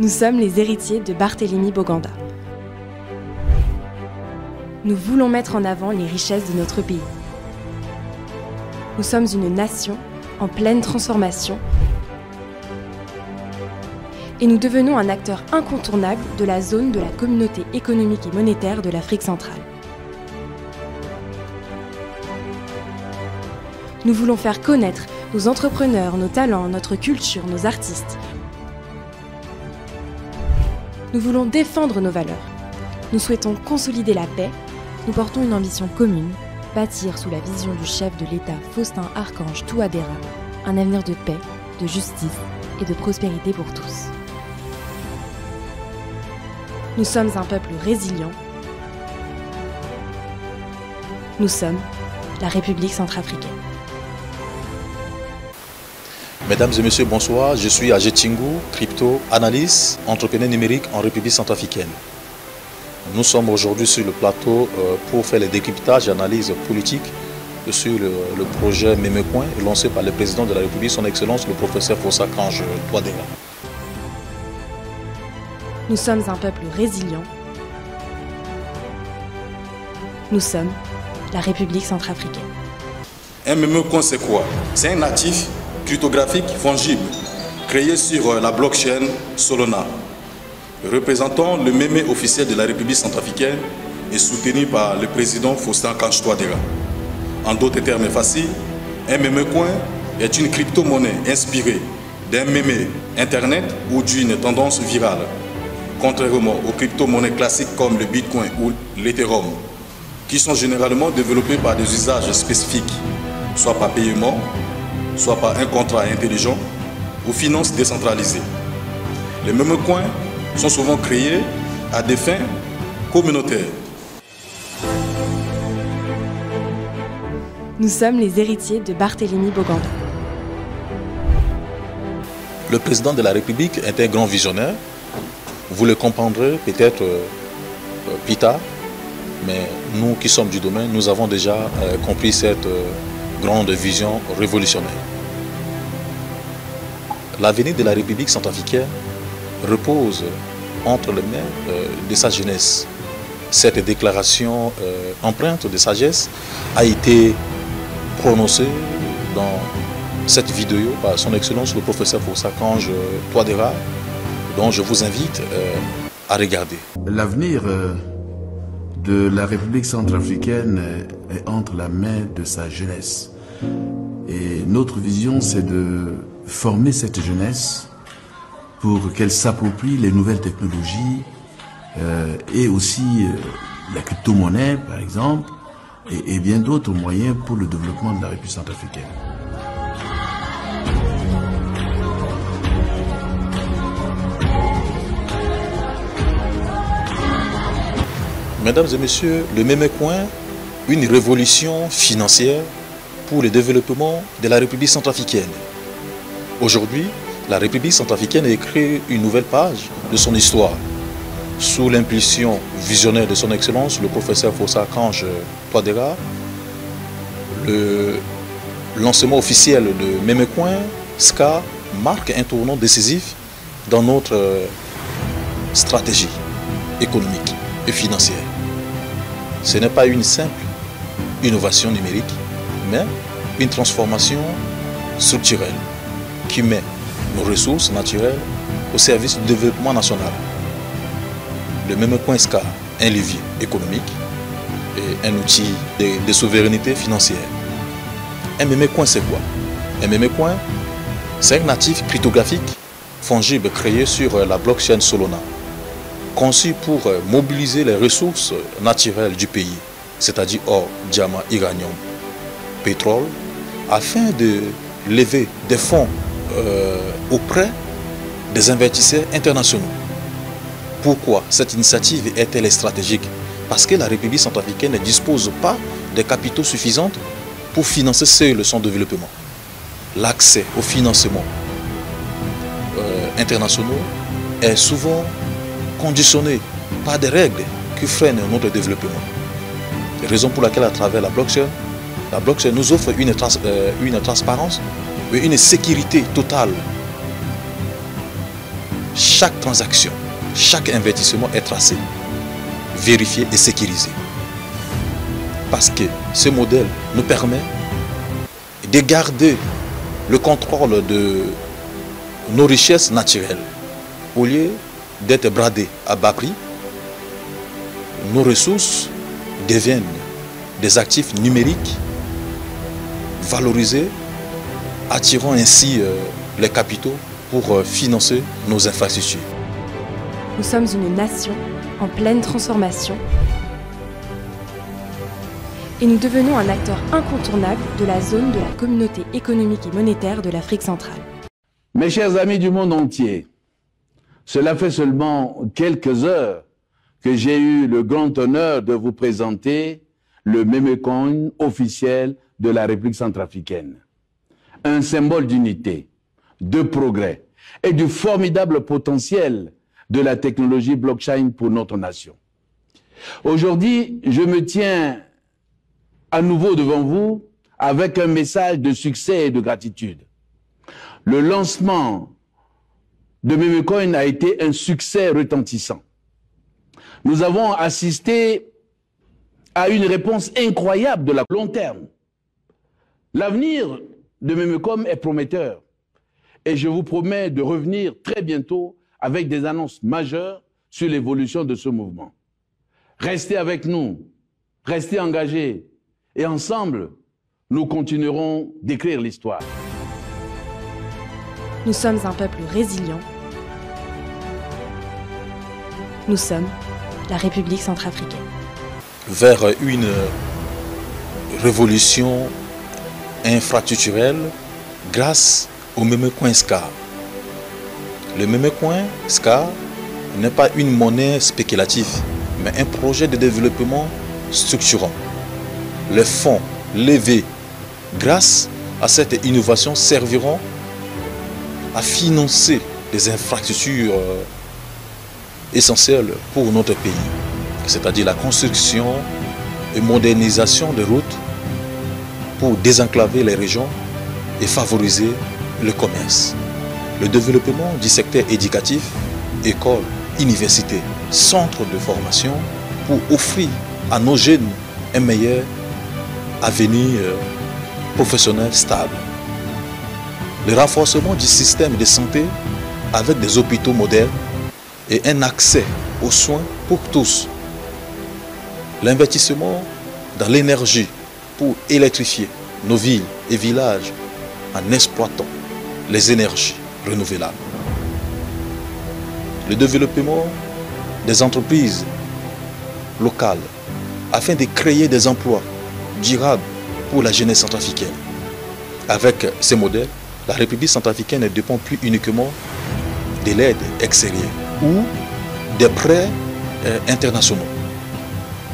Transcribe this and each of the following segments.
Nous sommes les héritiers de Barthélemy Boganda. Nous voulons mettre en avant les richesses de notre pays. Nous sommes une nation en pleine transformation et nous devenons un acteur incontournable de la zone de la communauté économique et monétaire de l'Afrique centrale. Nous voulons faire connaître nos entrepreneurs, nos talents, notre culture, nos artistes. Nous voulons défendre nos valeurs. Nous souhaitons consolider la paix. Nous portons une ambition commune, bâtir sous la vision du chef de l'État Faustin Archange Touadéra un avenir de paix, de justice et de prospérité pour tous. Nous sommes un peuple résilient. Nous sommes la République centrafricaine. Mesdames et messieurs, bonsoir. Je suis Agé Tingou, crypto-analyste, entrepreneur numérique en République centrafricaine. Nous sommes aujourd'hui sur le plateau pour faire les décryptages et analyses politiques sur le projet Mémécoin lancé par le président de la République, son Excellence, le professeur Faustin Archange Touadéra. Nous sommes un peuple résilient. Nous sommes la République centrafricaine. Un Mémécoin, c'est quoi? C'est un actif cryptographique fongible créé sur la blockchain Solana, représentant le mémé officiel de la République centrafricaine et soutenu par le président Faustin Archange Touadéra. En d'autres termes faciles, un Mémécoin est une crypto-monnaie inspirée d'un mémé internet ou d'une tendance virale, contrairement aux crypto-monnaies classiques comme le Bitcoin ou l'Ethereum, qui sont généralement développées par des usages spécifiques, soit par paiement, soit par un contrat intelligent ou finances décentralisées. Les Mémécoins sont souvent créés à des fins communautaires. Nous sommes les héritiers de Barthélemy Boganda. Le président de la République est un grand visionnaire. Vous le comprendrez peut-être plus tard, mais nous qui sommes du domaine, nous avons déjà compris cette grande vision révolutionnaire. L'avenir de la République centrafricaine repose entre les mains de sa jeunesse. Cette déclaration empreinte de sagesse a été prononcée dans cette vidéo par son Excellence le professeur Faustin Archange Touadéra, dont je vous invite à regarder. L'avenir de la République centrafricaine est entre la main de sa jeunesse. Et notre vision, c'est de former cette jeunesse pour qu'elle s'approprie les nouvelles technologies et aussi la crypto-monnaie, par exemple, et bien d'autres moyens pour le développement de la République centrafricaine. Mesdames et messieurs, le Mémécoin, une révolution financière pour le développement de la République centrafricaine. Aujourd'hui, la République centrafricaine a écrit une nouvelle page de son histoire. Sous l'impulsion visionnaire de son Excellence, le professeur Faustin Archange Touadéra, le lancement officiel de Mémécoin, SCA, marque un tournant décisif dans notre stratégie économique et financière. Ce n'est pas une simple innovation numérique, mais une transformation structurelle qui met nos ressources naturelles au service du développement national. Le Mémécoin SCA, un levier économique et un outil de souveraineté financière. Un Mémécoin, c'est quoi? Un Mémécoin, c'est un natif cryptographique fongible créé sur la blockchain Solana, conçu pour mobiliser les ressources naturelles du pays, c'est-à-dire or, diamant, uranium, pétrole, afin de lever des fonds auprès des investisseurs internationaux. Pourquoi cette initiative est-elle stratégique? Parce que la République centrafricaine ne dispose pas de capitaux suffisants pour financer seul son développement. L'accès au financement internationaux est souvent conditionné par des règles qui freinent notre développement. Raison pour laquelle à travers la blockchain nous offre une transparence et une sécurité totale chaque transaction, chaque investissement est tracé, vérifié et sécurisé. Parce que ce modèle nous permet de garder le contrôle de nos richesses naturelles. Au lieu d'être bradées à bas prix, nos ressources deviennent des actifs numériques valorisés, attirant ainsi les capitaux pour financer nos infrastructures. Nous sommes une nation en pleine transformation et nous devenons un acteur incontournable de la zone de la communauté économique et monétaire de l'Afrique centrale. Mes chers amis du monde entier, cela fait seulement quelques heures que j'ai eu le grand honneur de vous présenter le mémécoin officiel de la République centrafricaine. Un symbole d'unité, de progrès et du formidable potentiel de la technologie blockchain pour notre nation. Aujourd'hui, je me tiens à nouveau devant vous avec un message de succès et de gratitude. Le lancement de mémécoin a été un succès retentissant. Nous avons assisté à une réponse incroyable de la long terme. L'avenir de mémécoin est prometteur et je vous promets de revenir très bientôt avec des annonces majeures sur l'évolution de ce mouvement. Restez avec nous, restez engagés et ensemble, nous continuerons d'écrire l'histoire. Nous sommes un peuple résilient. Nous sommes la République centrafricaine. Vers une révolution infrastructurelle grâce au mémécoin SCA. Le mémécoin SCA n'est pas une monnaie spéculative, mais un projet de développement structurant. Les fonds levés grâce à cette innovation serviront à financer des infrastructures essentielles pour notre pays, c'est-à-dire la construction et modernisation des routes pour désenclaver les régions et favoriser le commerce. Le développement du secteur éducatif, écoles, universités, centres de formation pour offrir à nos jeunes un meilleur avenir professionnel stable. Le renforcement du système de santé avec des hôpitaux modernes et un accès aux soins pour tous. L'investissement dans l'énergie pour électrifier nos villes et villages en exploitant les énergies renouvelables. Le développement des entreprises locales afin de créer des emplois durables pour la jeunesse centrafricaine. Avec ces modèles, la République centrafricaine ne dépend plus uniquement de l'aide extérieure ou des prêts internationaux.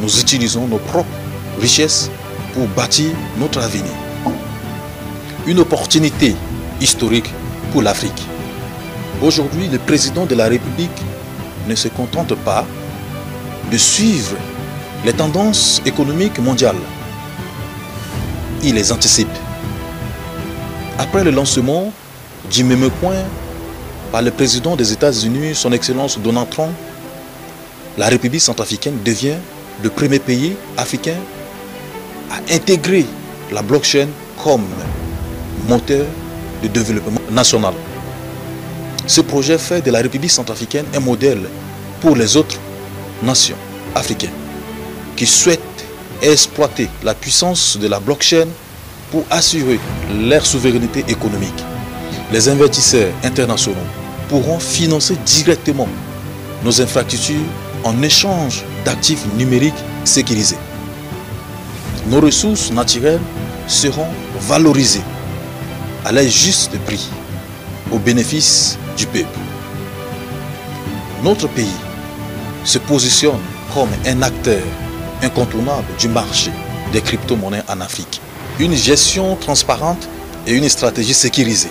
Nous utilisons nos propres richesses pour bâtir notre avenir. Une opportunité historique pour l'Afrique. Aujourd'hui, le président de la République ne se contente pas de suivre les tendances économiques mondiales. Il les anticipe. Après le lancement du mémécoin par le président des États-Unis, son Excellence Donald Trump, la République centrafricaine devient le premier pays africain à intégrer la blockchain comme moteur de développement national. Ce projet fait de la République centrafricaine un modèle pour les autres nations africaines qui souhaitent exploiter la puissance de la blockchain pour assurer leur souveraineté économique. Les investisseurs internationaux pourront financer directement nos infrastructures en échange d'actifs numériques sécurisés. Nos ressources naturelles seront valorisées à leur juste prix au bénéfice du peuple. Notre pays se positionne comme un acteur incontournable du marché des crypto-monnaies en Afrique. Une gestion transparente et une stratégie sécurisée.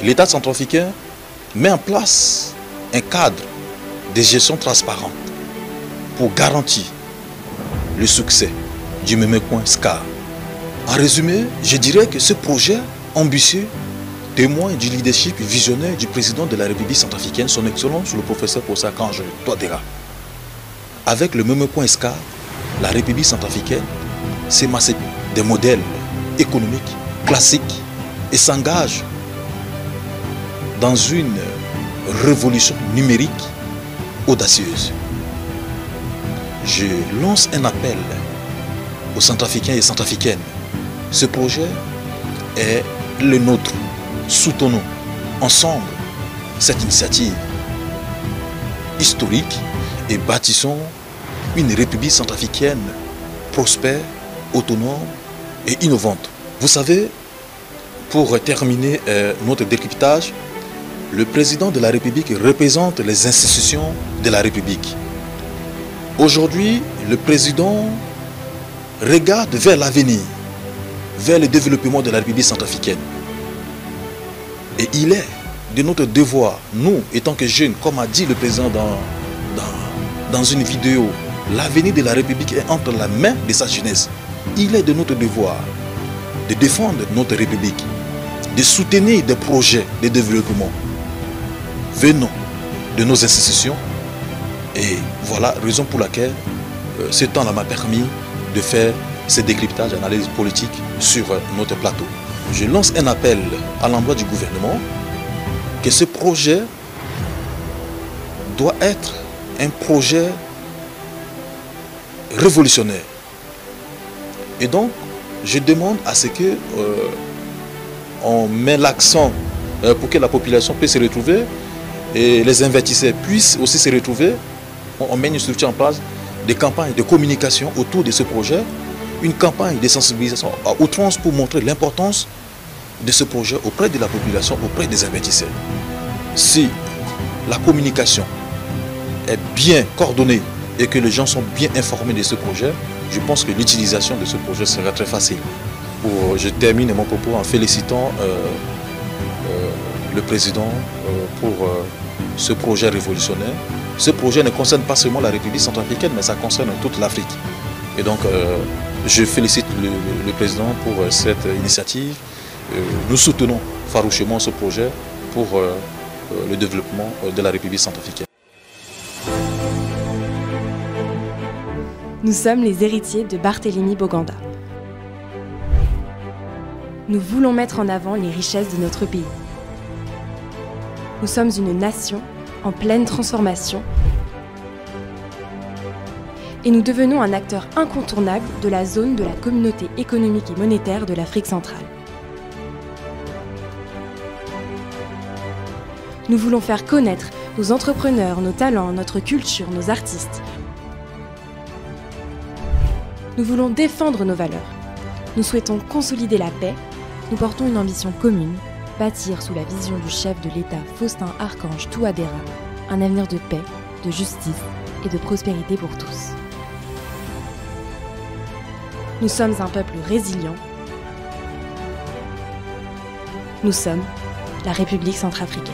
L'État centrafricain met en place un cadre de gestion transparente pour garantir le succès du mémécoin SCA. En résumé, je dirais que ce projet ambitieux témoin du leadership visionnaire du président de la République centrafricaine, son Excellence le professeur Fostaing Archange Touadéra. Avec le même point SCAR, la République centrafricaine s'émancipe des modèles économiques classiques et s'engage dans une révolution numérique audacieuse. Je lance un appel aux Centrafricains et Centrafricaines. Ce projet est le nôtre. Soutenons ensemble cette initiative historique et bâtissons une République centrafricaine prospère, autonome et innovante. Vous savez, pour terminer notre décryptage, le président de la République représente les institutions de la République. Aujourd'hui, le président regarde vers l'avenir, vers le développement de la République centrafricaine. Et il est de notre devoir, nous, étant que jeunes, comme a dit le président dans une vidéo, l'avenir de la République est entre la main de sa jeunesse. Il est de notre devoir de défendre notre République, de soutenir des projets de développement venant de nos institutions. Et voilà la raison pour laquelle ce temps-là m'a permis de faire ce décryptage, analyse politique sur notre plateau. Je lance un appel à l'endroit du gouvernement que ce projet doit être un projet révolutionnaire. Et donc, je demande à ce que on met l'accent pour que la population puisse se retrouver et les investisseurs puissent aussi se retrouver. On met une structure en place, des campagnes de communication autour de ce projet, une campagne de sensibilisation à outrance pour montrer l'importance de ce projet auprès de la population, auprès des investisseurs. Si la communication est bien coordonnée et que les gens sont bien informés de ce projet, je pense que l'utilisation de ce projet sera très facile. Je termine mon propos en félicitant le président pour ce projet révolutionnaire. Ce projet ne concerne pas seulement la République centrafricaine, mais ça concerne toute l'Afrique. Et donc, je félicite le président pour cette initiative. Nous soutenons farouchement ce projet pour le développement de la République centrafricaine. Nous sommes les héritiers de Barthélemy Boganda. Nous voulons mettre en avant les richesses de notre pays. Nous sommes une nation en pleine transformation et nous devenons un acteur incontournable de la zone de la communauté économique et monétaire de l'Afrique centrale. Nous voulons faire connaître nos entrepreneurs, nos talents, notre culture, nos artistes. Nous voulons défendre nos valeurs. Nous souhaitons consolider la paix. Nous portons une ambition commune, bâtir sous la vision du chef de l'État Fostaing Archange Touadéra un avenir de paix, de justice et de prospérité pour tous. Nous sommes un peuple résilient. Nous sommes la République centrafricaine.